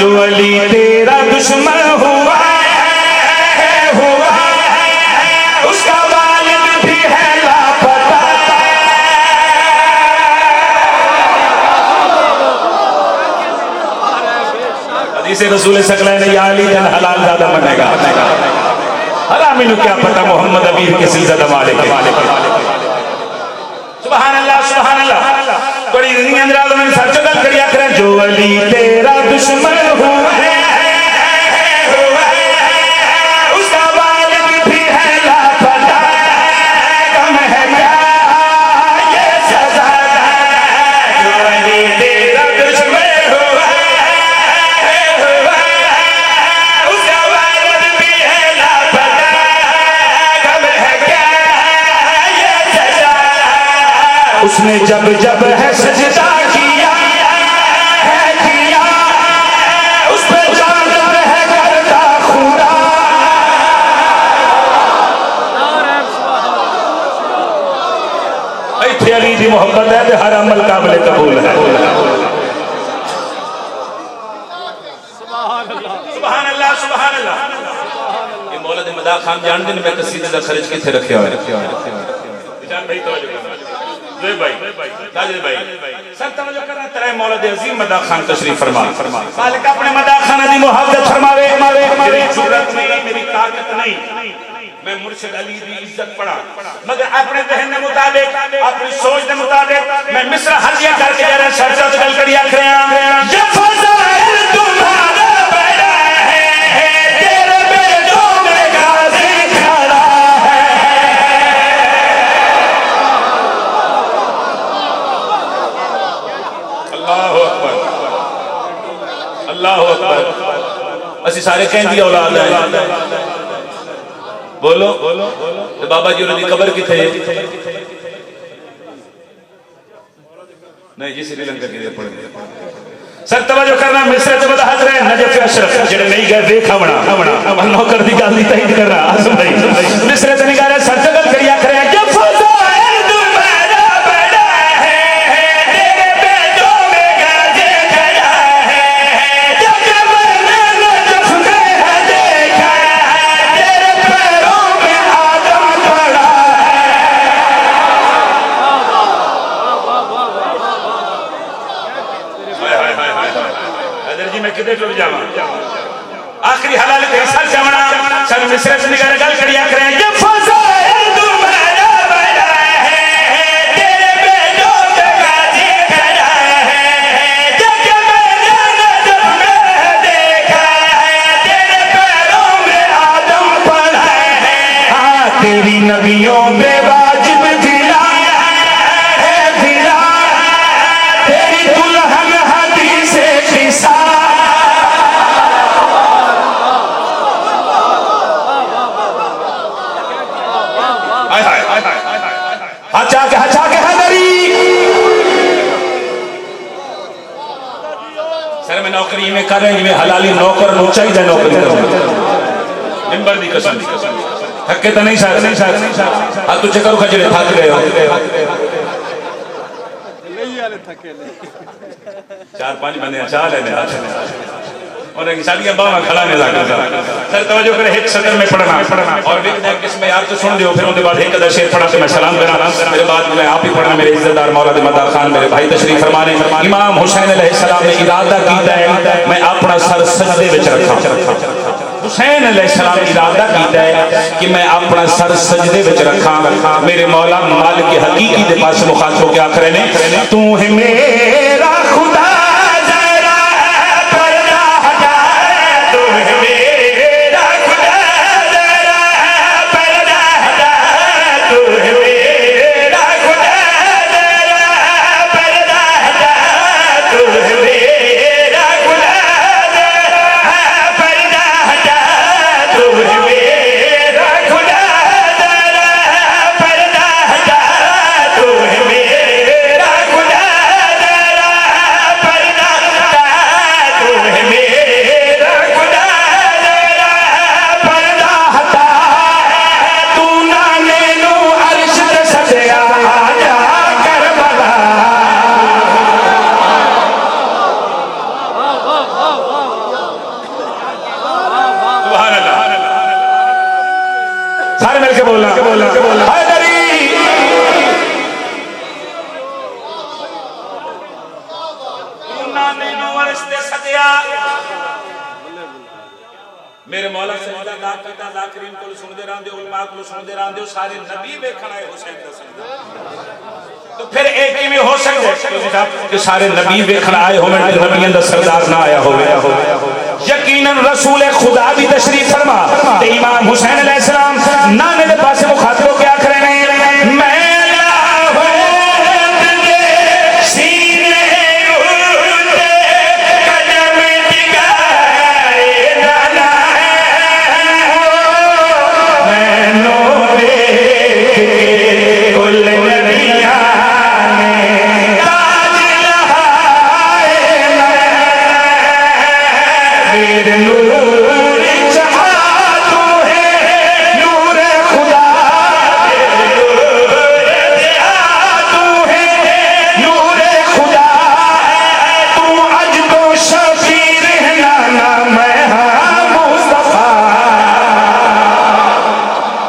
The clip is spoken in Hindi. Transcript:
जो अली तेरा दुश्मन हुआ उसका वालिद भी है लापता। हदीस रसूल सकलैन या अली जन हलाल ज्यादा बनेगा, हरामी नु क्या पता मोहम्मद अबीर के सिलसिला वाले के। सुभान अल्लाह सुभान अल्लाह। बड़ी दुनिया अंदर आलम सच गल करी आखरे जो अली तेरा दुश्मन हुआ है उसका वालिद भी है लापता। कम है क्या ये सजा जो अली तेरा दुश्मन हुआ उसका वालिद भी है लापता। कम है क्या ये सजा उसने जब जब है सजदा किया है किया उस पे जानत है करता खुदा। इत्थे अली दी मोहब्बत है ते हर अमल काबिल कबूल है। सुभान अल्लाह सुभान अल्लाह। ये मौला दे मदा खान जानदे ने मैं कसीदे दा खर्च किथे रखया है। जान भाई तवज्जो करना भाई दाजिल भाई सर तवज्जो करना तेरे मौला दे अजीम मदा खान तशरीफ फरमा। मालिक अपने मदा खाना दी मोहब्बत फरमावे। मेरी जुर्रत नहीं मेरी ताकत नहीं मैं मुर्शिद अली दी इज्जत पढ़ा मगर अपने जहन के मुताबिक अपनी सोच के मुताबिक मैं मिस्र हजिया करके जरा शर्त गल करी आखरिया ये फज़ाइल तुम्हारा बड़ा है तेरे बेटों में गाज़ी खड़ा है। अल्लाहु अकबर अल्लाहु अकबर। असि सारे कहंदी औलाद है बोलो तो बाबा जी उन्होंने कबर किथे नहीं जी श्रीलंका की पड़ गई। सर तवज्जो करना मिस्र ते बदा हजर नजफ अशरफ जेड़े नहीं गए देखवना हमना नौकर दी गल दी तईद कर रहा आसम भाई मिस्र ते नहीं गए सर गल करिया करे ये फज़ाइल तुम्हारा बड़ा है तेरे बेटों में गाज़ी खड़ा है। जब मैंने नजफ में है देखा तेरे पैरों में आदम पड़ा है। अदर जी मैं किधर टुट जावा आखिरी हलाल के सर जमना सर मिस्र से निकाल गल करिया करे ये फज़ाइल तुम्हारा बड़ा है तेरे बेटों में गाज़ी खड़ा है। जब मैंने नजफ में देखा तेरे पैरों में आदम पड़ा है। हाँ तेरी नबियों पे वाजिब फिरा है फिरा तेरी दुल्हन हदीसे किसा। हचा के हदरी सर में नौकरी में कर रहे जिवें हलाली नौकर नु चाहिए नौकरी मिंबर दी कसम थके तो नहीं सर हां तू चक्कर खजरे थक गए हो चार पांच बंदे चाह लेने और सारियां बावा खड़ा ने लगा सर तवज्जो करे एक सदर में पढ़ना और देखना किसमें यार तो सुन दियो फिर उसके बाद एक अदर शेर पढ़ा के मैं सलाम करा मेरे बाद मैं आप ही पढ़ना मेरे इज्जतदार मौला मदा खान मेरे भाई तशरीफ फरमाने इमाम हुसैन अलैहिस्सलाम ने इरादा कीता है मैं अपना सर सजदे विच रखा। हुसैन अलैहिस्सलाम ने इरादा कीता है कि मैं अपना सर सजदे विच रखा। मेरे मौला मालिक के हकीकी दे पास मुखातब क्या करे ने तू है मेरा खुदा सदया मेरे मौला सजदा दा कीता ज़ाकिरीन को सुनदे रहंदे उलमा को सुनदे रहंदे सारे नबी वेखण आए हुसैन दा सजदा तो फिर एक किवें हो सकदा कि सारे नबी वेखण आए होवे ते नबियां दा सरदार ना आया होवे यकीनन रसूल खुदा भी तशरीफ फरमा ते इमाम हुसैन अलैहिस्सलाम नाने दे पासे मुखातब क्या करे ने मैं नूर